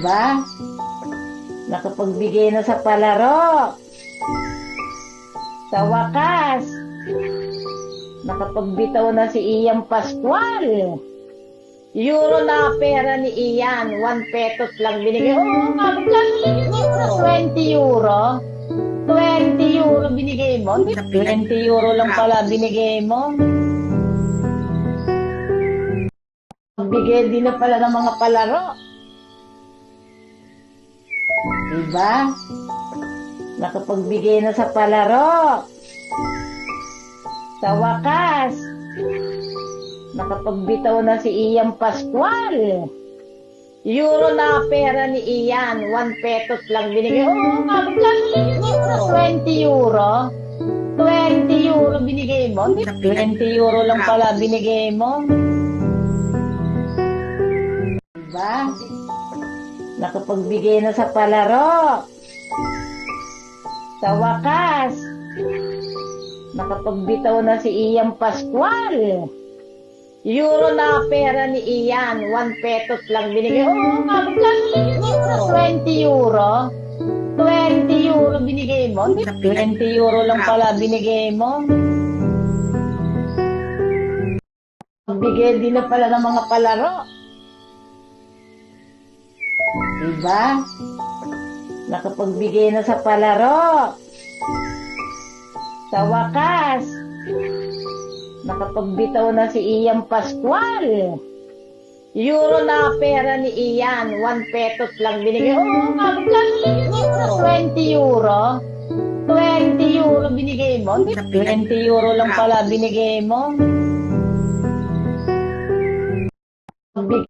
Diba? Nakapagbigay na sa palaro. Sa wakas, nakapagbitaw na si Ian Pascual. Euro na pera ni Ian, 1 petot lang binigay. Oo nga, magkano 20 euro? 20 euro binigay mo? 20 euro lang pala binigay mo. Bigay din na pala ng mga palaro. Diba? Nakapagbigay na sa palaro. Sa wakas, nakapagbitaw na si Ian Pascual. Euro na pera ni Ian, 1 petot lang binigay. Oo nga, magkano 20 euro? 20 euro binigay mo? 20 euro lang pala binigay mo. Diba? Nakapagbigay na sa palaro. Sa wakas, nakapagbitaw na si Ian Pascual. Euro na pera ni Ian, 1 petot lang binigay. Oo nga, magkano 20 euro? 20 euro binigay mo? 20 euro lang pala binigay mo. Bigay din na pala ng mga palaro. Diba? Nakapagbigay na sa palaro. Sa wakas, nakapagbitaw na si Ian Pascual. Euro na pera ni Ian, 1 petot lang binigay. Oo nga, magkano 20 euro? 20 euro binigay mo? 20 euro lang pala binigay mo.